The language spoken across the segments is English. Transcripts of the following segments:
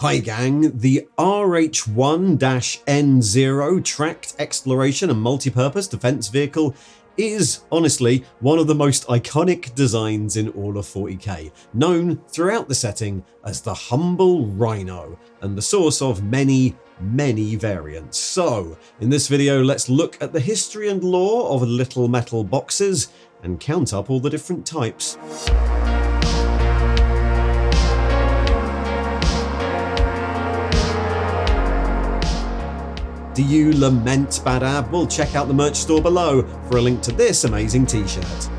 Hi gang, the RH1-N0 Tracked Exploration and Multi-Purpose Defense Vehicle is, honestly, one of the most iconic designs in all of 40k, known throughout the setting as the humble Rhino, and the source of many variants. So, in this video, let's look at the history and lore of little metal boxes and count up all the different types. Do you lament bad ab? Well, check out the merch store below for a link to this amazing t-shirt.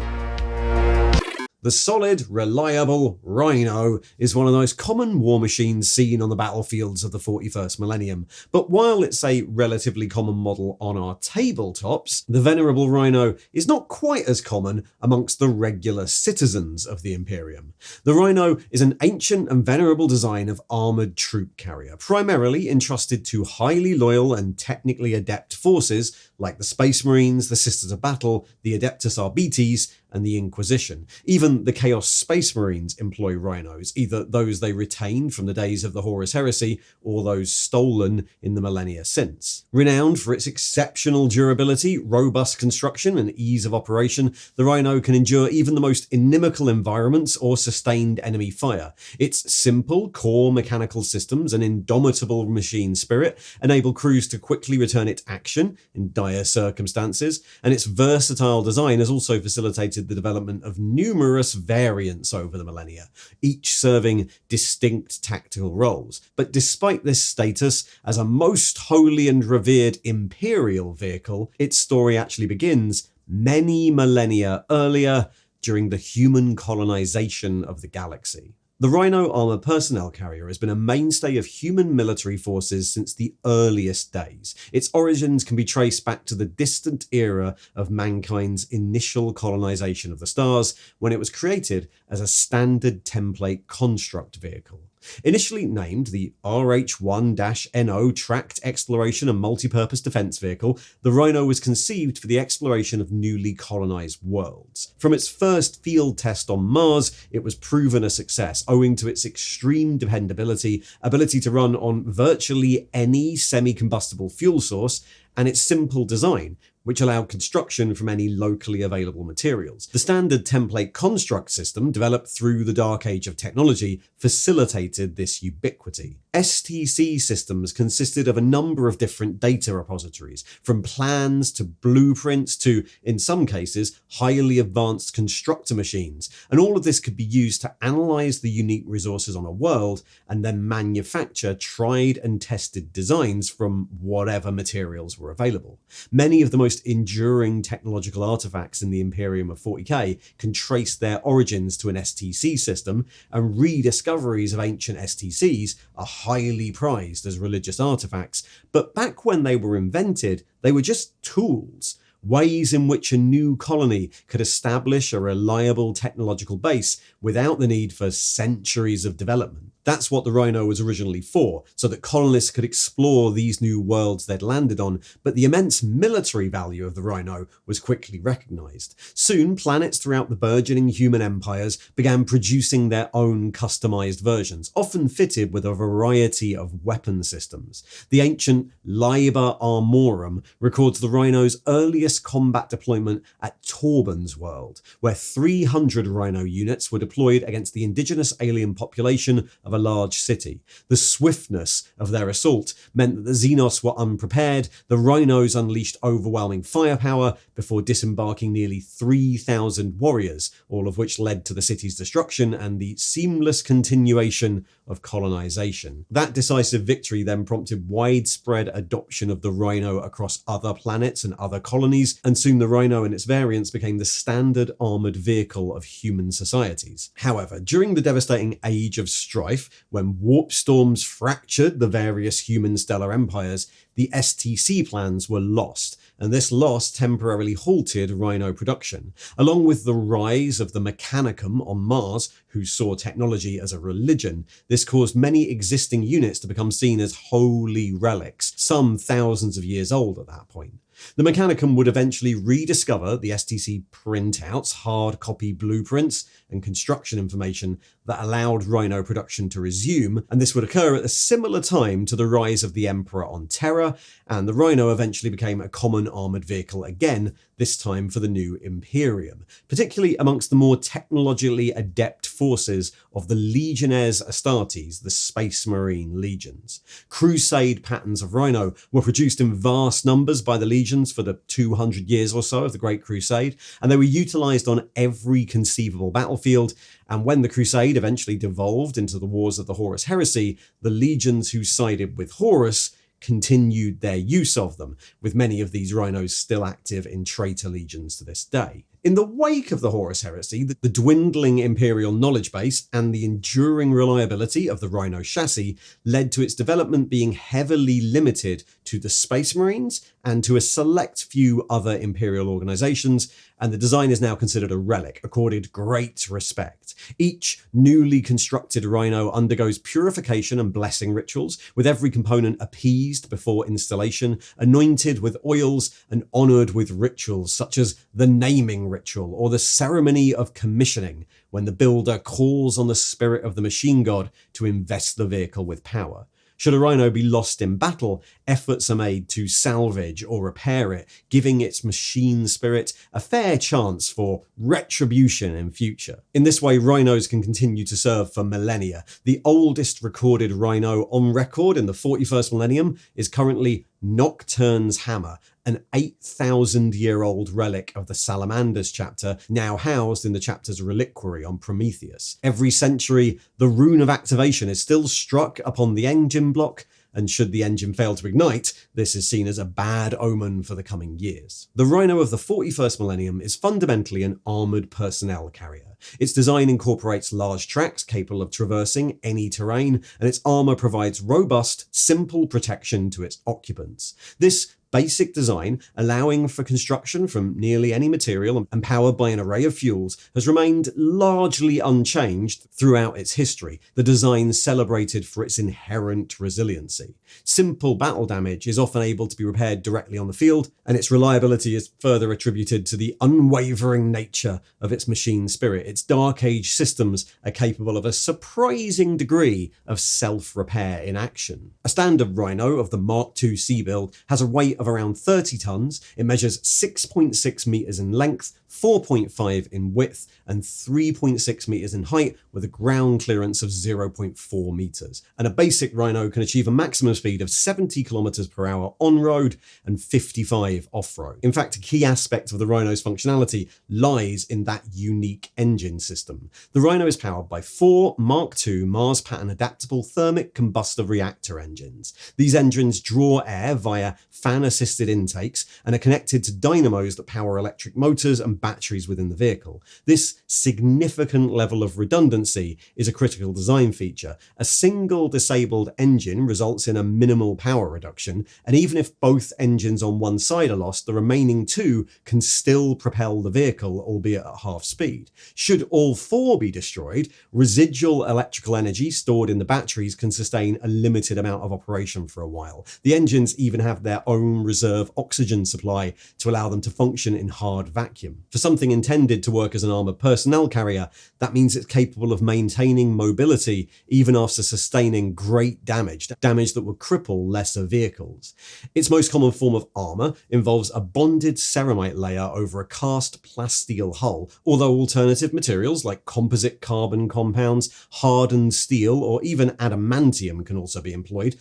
The solid, reliable Rhino is one of the most common war machines seen on the battlefields of the 41st millennium, but while it's a relatively common model on our tabletops, the venerable Rhino is not quite as common amongst the regular citizens of the Imperium. The Rhino is an ancient and venerable design of armoured troop carrier, primarily entrusted to highly loyal and technically adept forces like the Space Marines, the Sisters of Battle, the Adeptus Arbites, and the Inquisition. Even the Chaos Space Marines employ rhinos, either those they retained from the days of the Horus Heresy or those stolen in the millennia since. Renowned for its exceptional durability, robust construction, and ease of operation, the Rhino can endure even the most inimical environments or sustained enemy fire. Its simple core mechanical systems and indomitable machine spirit enable crews to quickly return its action in dire circumstances, and its versatile design has also facilitated the development of numerous variants over the millennia, each serving distinct tactical roles. But despite this status as a most holy and revered imperial vehicle, its story actually begins many millennia earlier, during the human colonization of the galaxy. The Rhino armoured personnel carrier has been a mainstay of human military forces since the earliest days. Its origins can be traced back to the distant era of mankind's initial colonization of the stars, when it was created as a standard template construct vehicle. Initially named the RH1-N0 Tracked Exploration and Multi-Purpose Defense Vehicle, the Rhino was conceived for the exploration of newly colonized worlds. From its first field test on Mars, it was proven a success, owing to its extreme dependability, ability to run on virtually any semi-combustible fuel source, and its simple design, which allowed construction from any locally available materials. The standard template construct system, developed through the dark age of technology, facilitated this ubiquity. STC systems consisted of a number of different data repositories, from plans to blueprints to, in some cases, highly advanced constructor machines, and all of this could be used to analyze the unique resources on a world and then manufacture tried and tested designs from whatever materials were available. Many of the most enduring technological artifacts in the Imperium of 40k can trace their origins to an STC system, and rediscoveries of ancient STCs are highly prized as religious artifacts. But back when they were invented, they were just tools, ways in which a new colony could establish a reliable technological base without the need for centuries of development. That's what the Rhino was originally for, so that colonists could explore these new worlds they'd landed on, but the immense military value of the Rhino was quickly recognized. Soon, planets throughout the burgeoning human empires began producing their own customized versions, often fitted with a variety of weapon systems. The ancient Liber Armorum records the Rhino's earliest combat deployment at Torben's world, where 300 Rhino units were deployed against the indigenous alien population of a large city. The swiftness of their assault meant that the Xenos were unprepared. The Rhinos unleashed overwhelming firepower before disembarking nearly 3,000 warriors, all of which led to the city's destruction and the seamless continuation of colonization. That decisive victory then prompted widespread adoption of the Rhino across other planets and other colonies, and soon the Rhino and its variants became the standard armoured vehicle of human societies. However, during the devastating Age of Strife, when warp storms fractured the various human stellar empires, the STC plans were lost, and this loss temporarily halted Rhino production. Along with the rise of the Mechanicum on Mars, who saw technology as a religion, this caused many existing units to become seen as holy relics, some thousands of years old at that point. The Mechanicum would eventually rediscover the STC printouts, hard copy blueprints, and construction information that allowed Rhino production to resume, and this would occur at a similar time to the rise of the Emperor on Terra, and the Rhino eventually became a common armoured vehicle again, this time for the new Imperium, particularly amongst the more technologically adept forces of the Legiones Astartes, the Space Marine legions. Crusade patterns of Rhino were produced in vast numbers by the legions for the 200 years or so of the Great Crusade, and they were utilised on every conceivable battlefield. And when the Crusade eventually devolved into the Wars of the Horus Heresy, the legions who sided with Horus continued their use of them, with many of these Rhinos still active in traitor legions to this day. In the wake of the Horus Heresy, the dwindling Imperial knowledge base and the enduring reliability of the Rhino chassis led to its development being heavily limited to the Space Marines and to a select few other Imperial organisations, and the design is now considered a relic, accorded great respect. Each newly constructed Rhino undergoes purification and blessing rituals, with every component appeased before installation, anointed with oils, and honoured with rituals such as the naming ritual or the ceremony of commissioning, when the builder calls on the spirit of the machine god to invest the vehicle with power. Should a Rhino be lost in battle, efforts are made to salvage or repair it, giving its machine spirit a fair chance for retribution in future. In this way, Rhinos can continue to serve for millennia. The oldest recorded Rhino on record in the 41st millennium is currently Nocturne's Hammer, an 8,000-year-old relic of the Salamanders chapter, now housed in the chapter's reliquary on Prometheus. Every century, the rune of activation is still struck upon the engine block, and should the engine fail to ignite, this is seen as a bad omen for the coming years. The Rhino of the 41st millennium is fundamentally an armoured personnel carrier. Its design incorporates large tracks capable of traversing any terrain, and its armour provides robust, simple protection to its occupants. This basic design, allowing for construction from nearly any material and powered by an array of fuels, has remained largely unchanged throughout its history, the design celebrated for its inherent resiliency. Simple battle damage is often able to be repaired directly on the field, and its reliability is further attributed to the unwavering nature of its machine spirit. Its Dark Age systems are capable of a surprising degree of self-repair in action. A standard Rhino of the Mark II C build has a weight of around 30 tons, it measures 6.6 meters in length, 4.5 in width, and 3.6 meters in height, with a ground clearance of 0.4 meters. And a basic Rhino can achieve a maximum speed of 70 kilometers per hour on-road and 55 off-road. In fact, a key aspect of the Rhino's functionality lies in that unique engine system. The Rhino is powered by 4 Mark II Mars pattern adaptable thermic combustor reactor engines. These engines draw air via fan-assisted intakes and are connected to dynamos that power electric motors and batteries within the vehicle. This significant level of redundancy is a critical design feature. A single disabled engine results in a minimal power reduction, and even if both engines on one side are lost, the remaining 2 can still propel the vehicle, albeit at half speed. Should all 4 be destroyed, residual electrical energy stored in the batteries can sustain a limited amount of operation for a while. The engines even have their own reserve oxygen supply to allow them to function in hard vacuum. For something intended to work as an armoured personnel carrier, that means it's capable of maintaining mobility even after sustaining great damage that would cripple lesser vehicles. Its most common form of armour involves a bonded ceramite layer over a cast plasteel hull, although alternative materials like composite carbon compounds, hardened steel, or even adamantium can also be employed.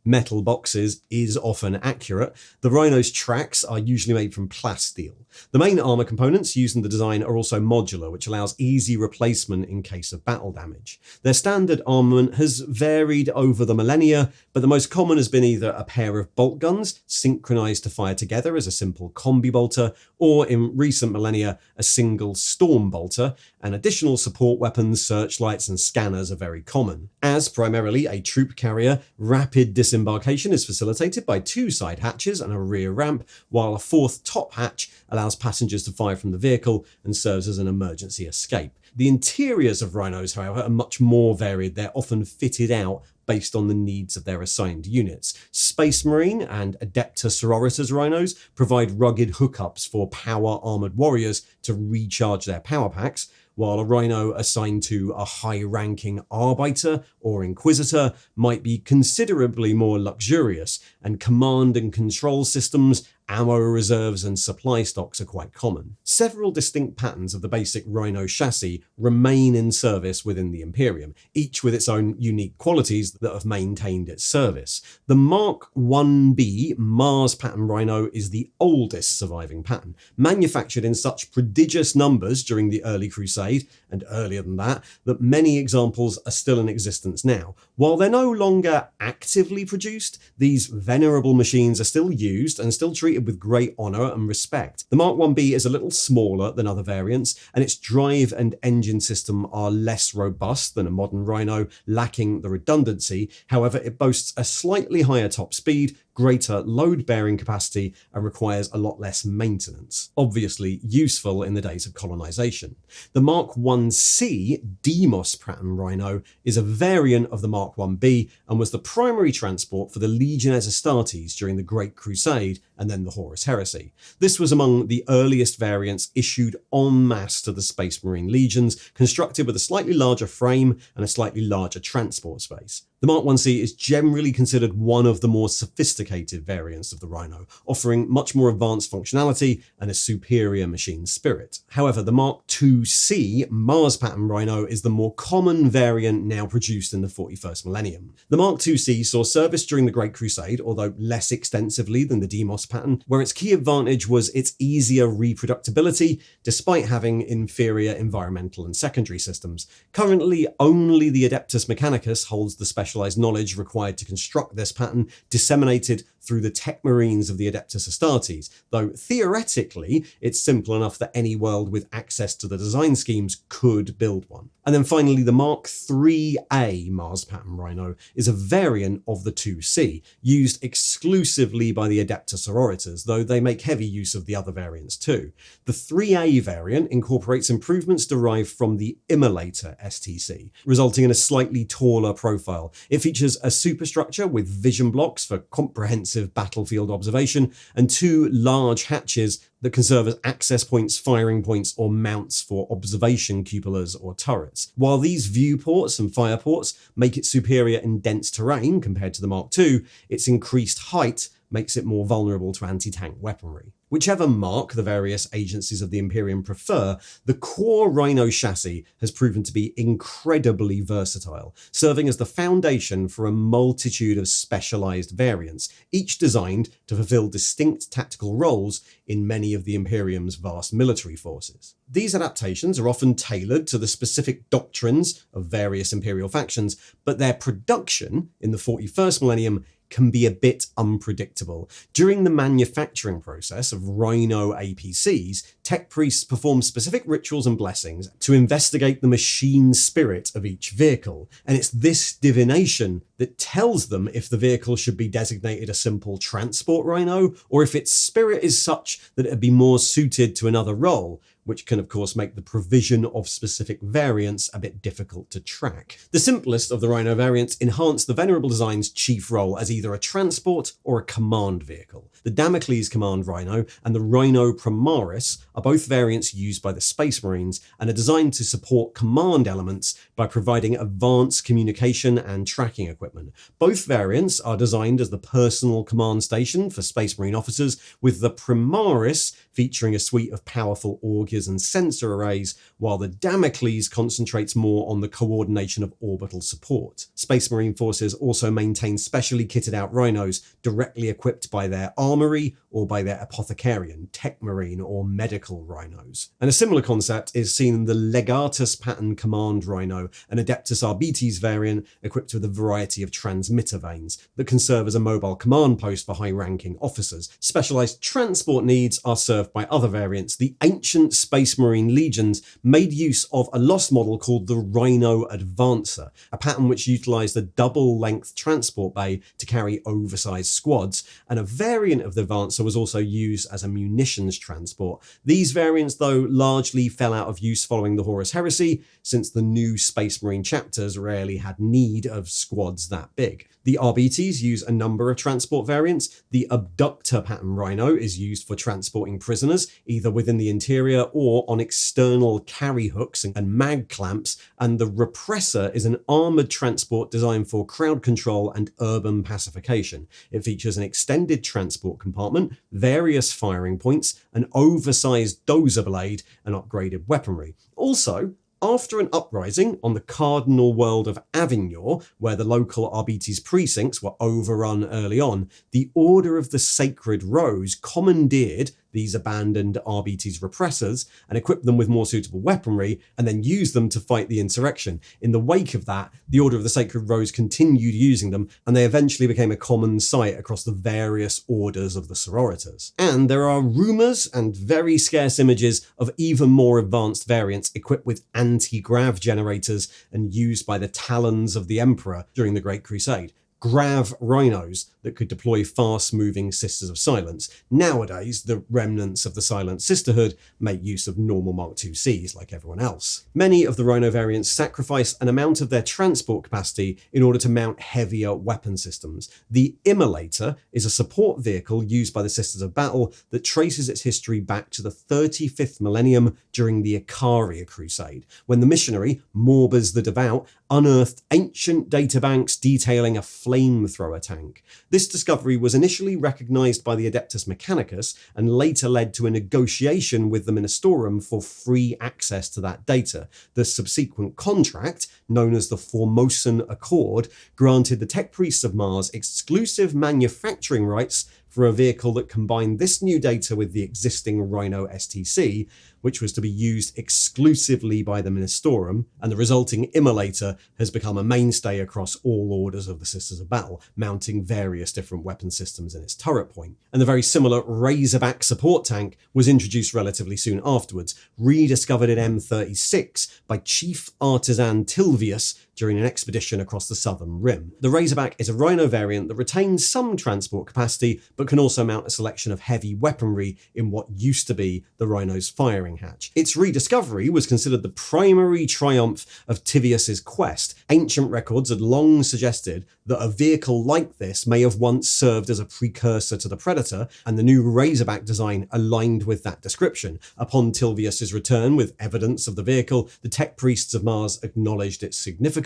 Metal boxes is often accurate. The Rhino's tracks are usually made from plasteel. The main armour components used in the design are also modular, which allows easy replacement in case of battle damage. Their standard armament has varied over the millennia, but the most common has been either a pair of bolt guns synchronized to fire together as a simple combi bolter, or in recent millennia, a single storm bolter, and additional support weapons, searchlights, and scanners are very common. As primarily a troop carrier, rapid disembarkation is facilitated by 2 side hatches and a rear ramp, while a 4th top hatch allows passengers to fire from the vehicle and serves as an emergency escape. The interiors of Rhinos, however, are much more varied. They're often fitted out based on the needs of their assigned units. Space Marine and Adepta Sororitas Rhinos provide rugged hookups for power armoured warriors to recharge their power packs, while a Rhino assigned to a high-ranking arbiter or inquisitor might be considerably more luxurious, and command and control systems, ammo reserves and supply stocks are quite common. Several distinct patterns of the basic Rhino chassis remain in service within the Imperium, each with its own unique qualities that have maintained its service. The Mark 1B Mars pattern Rhino is the oldest surviving pattern, manufactured in such prodigious numbers during the early Crusade, and earlier than that many examples are still in existence now. While they're no longer actively produced, these venerable machines are still used and still treated with great honour and respect. The Mark 1B is a little smaller than other variants, and its drive and engine system are less robust than a modern Rhino, lacking the redundancy. However, it boasts a slightly higher top speed, greater load-bearing capacity, and requires a lot less maintenance. Obviously useful in the days of colonisation. The Mark 1C Demos pattern Rhino is a variant of the Mark 1B and was the primary transport for the Legiones Astartes during the Great Crusade and then the Horus Heresy. This was among the earliest variants issued en masse to the Space Marine legions, constructed with a slightly larger frame and a slightly larger transport space. The Mark 1C is generally considered one of the more sophisticated variants of the Rhino, offering much more advanced functionality and a superior machine spirit. However, the Mark 2C Mars pattern Rhino is the more common variant now produced in the 41st millennium. The Mark 2C saw service during the Great Crusade, although less extensively than the Demos pattern, where its key advantage was its easier reproducibility, despite having inferior environmental and secondary systems. Currently, only the Adeptus Mechanicus holds the specialized knowledge required to construct this pattern, disseminated through the tech marines of the Adeptus Astartes, though theoretically it's simple enough that any world with access to the design schemes could build one. And then finally, the Mark 3A Mars pattern Rhino is a variant of the 2C, used exclusively by the Adeptus Sororitas, though they make heavy use of the other variants too. The 3A variant incorporates improvements derived from the Immolator STC, resulting in a slightly taller profile. It features a superstructure with vision blocks for comprehensive battlefield observation and two large hatches that can serve as access points, firing points, or mounts for observation cupolas or turrets. While these viewports and fireports make it superior in dense terrain compared to the Mark II, its increased height makes it more vulnerable to anti-tank weaponry. Whichever mark the various agencies of the Imperium prefer, the core Rhino chassis has proven to be incredibly versatile, serving as the foundation for a multitude of specialized variants, each designed to fulfill distinct tactical roles in many of the Imperium's vast military forces. These adaptations are often tailored to the specific doctrines of various Imperial factions, but their production in the 41st millennium can be a bit unpredictable. During the manufacturing process of Rhino APCs, tech priests perform specific rituals and blessings to investigate the machine spirit of each vehicle, and it's this divination that tells them if the vehicle should be designated a simple transport Rhino, or if its spirit is such that it would be more suited to another role, which can of course make the provision of specific variants a bit difficult to track. The simplest of the Rhino variants enhance the Venerable Design's chief role as either a transport or a command vehicle. The Damocles Command Rhino and the Rhino Primaris are both variants used by the Space Marines and are designed to support command elements by providing advanced communication and tracking equipment. Both variants are designed as the personal command station for Space Marine officers, with the Primaris featuring a suite of powerful augurs and sensor arrays, while the Damocles concentrates more on the coordination of orbital support. Space Marine forces also maintain specially kitted out Rhinos directly equipped by their armory or by their apothecarian, tech marine or medical Rhinos. And a similar concept is seen in the Legatus pattern Command Rhino, an Adeptus Arbites variant equipped with a variety of transmitter vanes that can serve as a mobile command post for high-ranking officers. Specialized transport needs are served by other variants. The ancient Space Marine legions made use of a lost model called the Rhino Advancer, a pattern which utilized a double-length transport bay to carry oversized squads, and a variant of the Advancer was also used as a munitions transport. These variants, though, largely fell out of use following the Horus Heresy, since the new Space Marine chapters rarely had need of squads that big. The Arbites use a number of transport variants. The Abductor pattern Rhino is used for transporting prisoners, either within the interior or on external carry hooks and mag clamps, and the repressor is an armoured transport designed for crowd control and urban pacification. It features an extended transport compartment, various firing points, an oversized dozer blade, and upgraded weaponry. Also, after an uprising on the cardinal world of Avignon, where the local Arbites precincts were overrun early on, the Order of the Sacred Rose commandeered these abandoned Arbites repressors and equipped them with more suitable weaponry, and then used them to fight the insurrection. In the wake of that, the Order of the Sacred Rose continued using them, and they eventually became a common sight across the various orders of the sororitas. And there are rumours and very scarce images of even more advanced variants equipped with anti-grav generators and used by the talons of the Emperor during the Great Crusade. Grav rhinos that could deploy fast-moving Sisters of Silence. Nowadays, the remnants of the Silent Sisterhood make use of normal Mark IICs like everyone else. Many of the Rhino variants sacrifice an amount of their transport capacity in order to mount heavier weapon systems. The Immolator is a support vehicle used by the Sisters of Battle that traces its history back to the 35th millennium during the Icaria Crusade, when the missionary, Morbas the Devout, unearthed ancient databanks detailing a flamethrower tank. This discovery was initially recognized by the Adeptus Mechanicus and later led to a negotiation with the Ministorum for free access to that data. The subsequent contract, known as the Formosan Accord, granted the Tech Priests of Mars exclusive manufacturing rights for a vehicle that combined this new data with the existing Rhino STC, which was to be used exclusively by the Ministorum, and the resulting Immolator has become a mainstay across all orders of the Sisters of Battle, mounting various different weapon systems in its turret point. And the very similar Razorback support tank was introduced relatively soon afterwards, rediscovered in M36 by Chief Artisan Tilvius during an expedition across the southern rim. The Razorback is a Rhino variant that retains some transport capacity, but can also mount a selection of heavy weaponry in what used to be the Rhino's firing hatch. Its rediscovery was considered the primary triumph of Tivius's quest. Ancient records had long suggested that a vehicle like this may have once served as a precursor to the Predator, and the new Razorback design aligned with that description. Upon Tilvius's return with evidence of the vehicle, the Tech Priests of Mars acknowledged its significance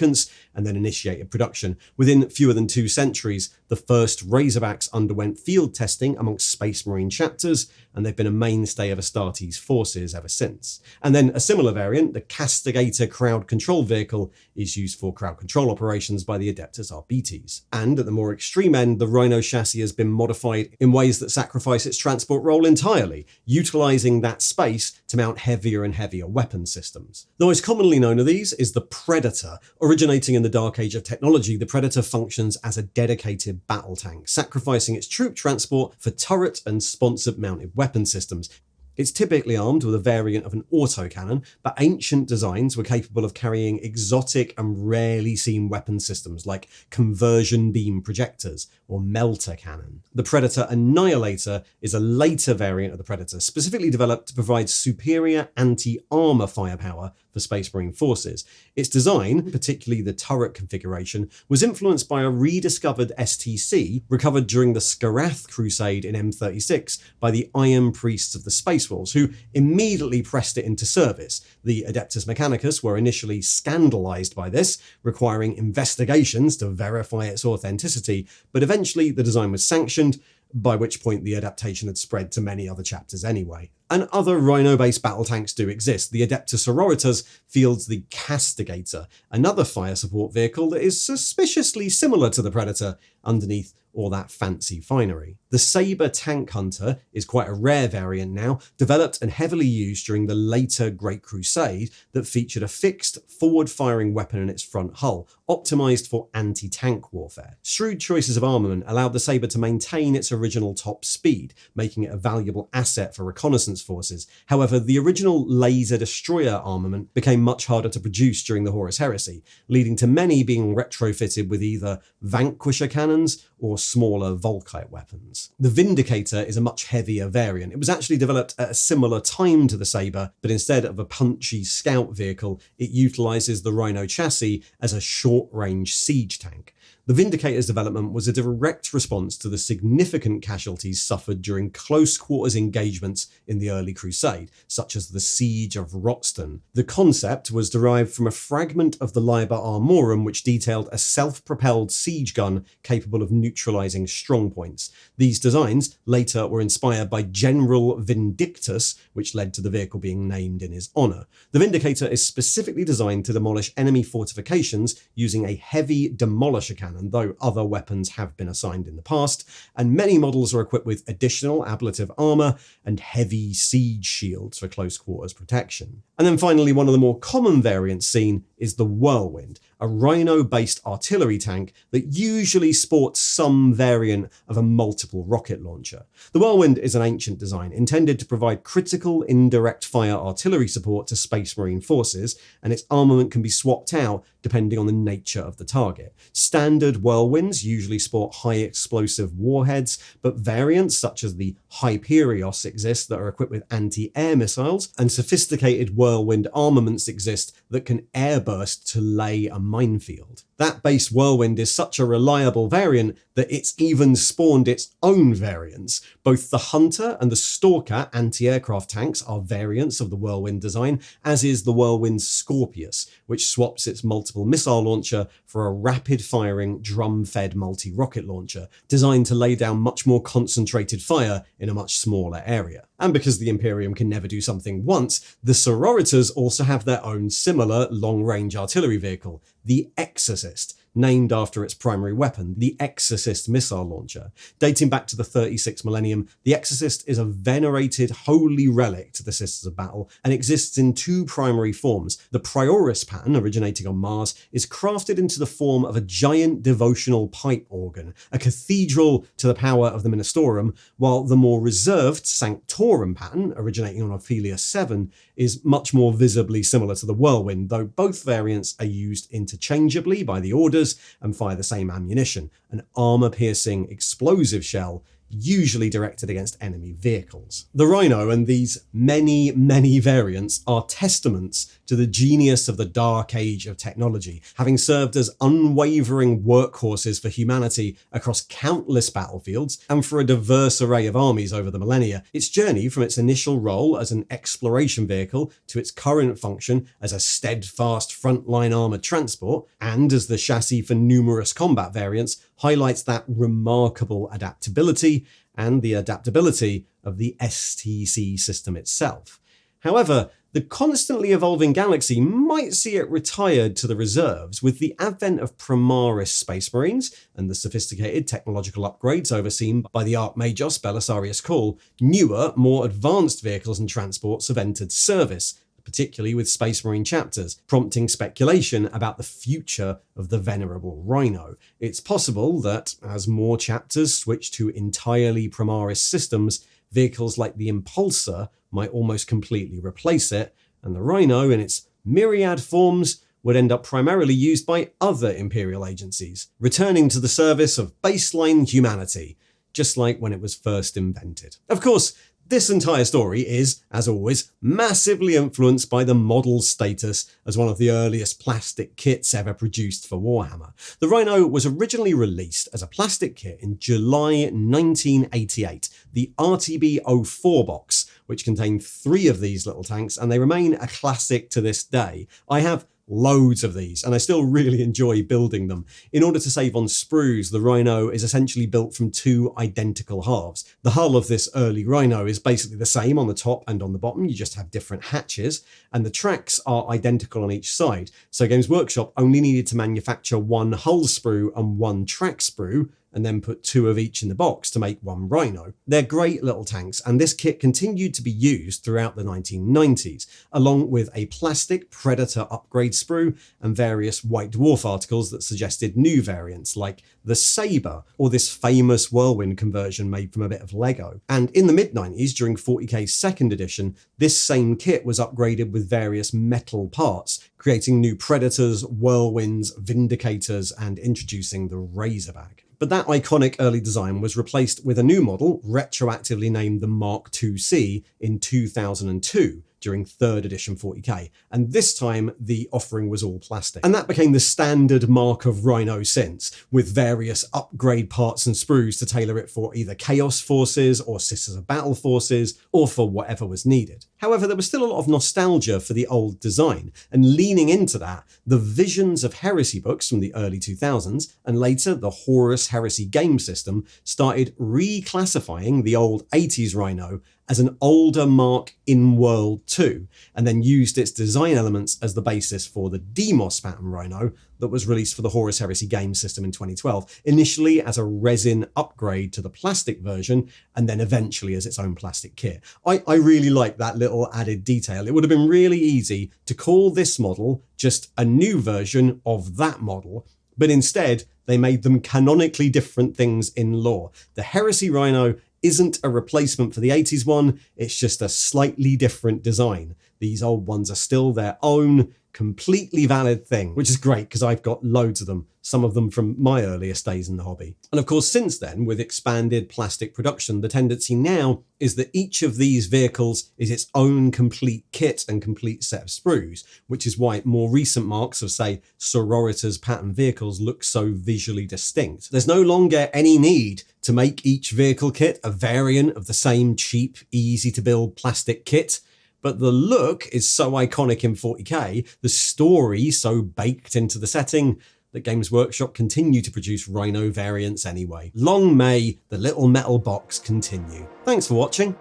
and then initiated production. Within fewer than 2 centuries, the first Razorbacks underwent field testing amongst Space Marine chapters, and they've been a mainstay of Astartes forces ever since. And then a similar variant, the Castigator crowd control vehicle, is used for crowd control operations by the Adeptus Arbites. And at the more extreme end, the Rhino chassis has been modified in ways that sacrifice its transport role entirely, utilising that space to mount heavier and heavier weapon systems. The most commonly known of these is the Predator. Originating in the Dark Age of technology, the Predator functions as a dedicated battle tank, sacrificing its troop transport for turret and sponsored mounted weapon systems. It's typically armed with a variant of an autocannon, but ancient designs were capable of carrying exotic and rarely seen weapon systems like conversion beam projectors or melter cannon. The Predator Annihilator is a later variant of the Predator, specifically developed to provide superior anti-armor firepower for Space Marine forces. Its design, particularly the turret configuration, was influenced by a rediscovered STC recovered during the Skarath Crusade in M36 by the Iron Priests of the Space Wolves, who immediately pressed it into service. The Adeptus Mechanicus were initially scandalized by this, requiring investigations to verify its authenticity, but eventually the design was sanctioned, by which point the adaptation had spread to many other chapters anyway. And other Rhino-based battle tanks do exist. The Adeptus Sororitas fields the Castigator, another fire support vehicle that is suspiciously similar to the Predator underneath all that fancy finery. The Sabre Tank Hunter is quite a rare variant now, developed and heavily used during the later Great Crusade that featured a fixed forward-firing weapon in its front hull, optimized for anti-tank warfare. Shrewd choices of armament allowed the Sabre to maintain its original top speed, making it a valuable asset for reconnaissance forces. However, the original laser destroyer armament became much harder to produce during the Horus Heresy, leading to many being retrofitted with either Vanquisher cannons or smaller Volkite weapons. The Vindicator is a much heavier variant. It was actually developed at a similar time to the Sabre, but instead of a punchy scout vehicle, it utilizes the Rhino chassis as a short-range siege tank. The Vindicator's development was a direct response to the significant casualties suffered during close-quarters engagements in the early Crusade, such as the Siege of Roxton. The concept was derived from a fragment of the Liber Armorum which detailed a self-propelled siege gun capable of neutralizing strongpoints. These designs later were inspired by General Vindictus, which led to the vehicle being named in his honor. The Vindicator is specifically designed to demolish enemy fortifications using a heavy demolisher cannon, though other weapons have been assigned in the past, and many models are equipped with additional ablative armor and heavy siege shields for close quarters protection. And then finally, one of the more common variants seen is the Whirlwind, a Rhino-based artillery tank that usually sports some variant of a multiple rocket launcher. The Whirlwind is an ancient design intended to provide critical indirect fire artillery support to Space Marine forces, and its armament can be swapped out depending on the nature of the target. Standard Whirlwinds usually sport high explosive warheads, but variants such as the Hyperios exist that are equipped with anti-air missiles, and sophisticated Whirlwind armaments exist that can airburst to lay a minefield. That base Whirlwind is such a reliable variant that it's even spawned its own variants. Both the Hunter and the Stalker anti-aircraft tanks are variants of the Whirlwind design, as is the Whirlwind Scorpius, which swaps its multiple missile launcher for a rapid-firing, drum-fed multi-rocket launcher, designed to lay down much more concentrated fire in a much smaller area. And because the Imperium can never do something once, the Sororitas also have their own similar long-range artillery vehicle, the Exorcist, named after its primary weapon, the Exorcist missile launcher. Dating back to the 36 Millennium, the Exorcist is a venerated holy relic to the Sisters of Battle and exists in two primary forms. The Prioris pattern, originating on Mars, is crafted into the form of a giant devotional pipe organ, a cathedral to the power of the Ministorum, while the more reserved Sanctorum pattern, originating on Ophelia 7, is much more visibly similar to the Whirlwind, though both variants are used interchangeably by the Orders and fire the same ammunition, an armor-piercing explosive shell usually directed against enemy vehicles. The Rhino and these many, many variants are testaments to the genius of the dark age of technology, having served as unwavering workhorses for humanity across countless battlefields and for a diverse array of armies over the millennia. Its journey from its initial role as an exploration vehicle to its current function as a steadfast frontline armored transport, and as the chassis for numerous combat variants, highlights that remarkable adaptability and the adaptability of the STC system itself. However, the constantly evolving galaxy might see it retired to the reserves with the advent of Primaris Space Marines and the sophisticated technological upgrades overseen by the Archmagos Belisarius Karl. Newer, more advanced vehicles and transports have entered service, particularly with Space Marine chapters, prompting speculation about the future of the venerable Rhino. It's possible that, as more chapters switch to entirely Primaris systems, vehicles like the Impulsor might almost completely replace it, and the Rhino, in its myriad forms, would end up primarily used by other Imperial agencies, returning to the service of baseline humanity, just like when it was first invented. Of course, this entire story is, as always, massively influenced by the model's status as one of the earliest plastic kits ever produced for Warhammer. The Rhino was originally released as a plastic kit in July 1988, the RTB-04 box, which contained 3 of these little tanks, and they remain a classic to this day. I have loads of these, and I still really enjoy building them. In order to save on sprues, the Rhino is essentially built from 2 identical halves. The hull of this early Rhino is basically the same on the top and on the bottom, you just have different hatches, and the tracks are identical on each side. So Games Workshop only needed to manufacture 1 hull sprue and 1 track sprue, and then put 2 of each in the box to make 1 Rhino. They're great little tanks, and this kit continued to be used throughout the 1990s, along with a plastic Predator upgrade sprue and various White Dwarf articles that suggested new variants, like the Sabre, or this famous Whirlwind conversion made from a bit of Lego. And in the mid-90s, during 40k's second edition, this same kit was upgraded with various metal parts, creating new Predators, Whirlwinds, Vindicators, and introducing the Razorback. But that iconic early design was replaced with a new model, retroactively named the Mark IIC, in 2002, during 3rd edition 40k, and this time the offering was all plastic. And that became the standard mark of Rhino since, with various upgrade parts and sprues to tailor it for either Chaos Forces or Sisters of Battle Forces, or for whatever was needed. However, there was still a lot of nostalgia for the old design, and leaning into that, the Visions of Heresy books from the early 2000s, and later the Horus Heresy game system, started reclassifying the old 80s Rhino as an older mark in World 2, and then used its design elements as the basis for the Demos pattern Rhino that was released for the Horus Heresy game system in 2012, initially as a resin upgrade to the plastic version, and then eventually as its own plastic kit. I really like that little added detail. It would have been really easy to call this model just a new version of that model, but instead they made them canonically different things in lore. The Heresy Rhino isn't a replacement for the 80s one, it's just a slightly different design. These old ones are still their own completely valid thing, which is great because I've got loads of them, some of them from my earliest days in the hobby. And of course, since then, with expanded plastic production, the tendency now is that each of these vehicles is its own complete kit and complete set of sprues, which is why more recent marks of, say, Sororitas pattern vehicles look so visually distinct. There's no longer any need to make each vehicle kit a variant of the same cheap, easy to build plastic kit. But the look is so iconic in 40k, the story so baked into the setting, that Games Workshop continue to produce Rhino variants anyway. Long may the little metal box continue. Thanks for watching.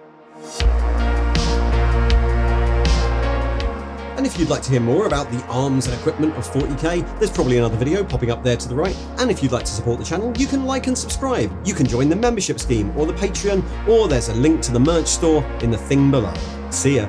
And if you'd like to hear more about the arms and equipment of 40k, there's probably another video popping up there to the right. And if you'd like to support the channel, you can like and subscribe. You can join the membership scheme or the Patreon, or there's a link to the merch store in the thing below. See ya.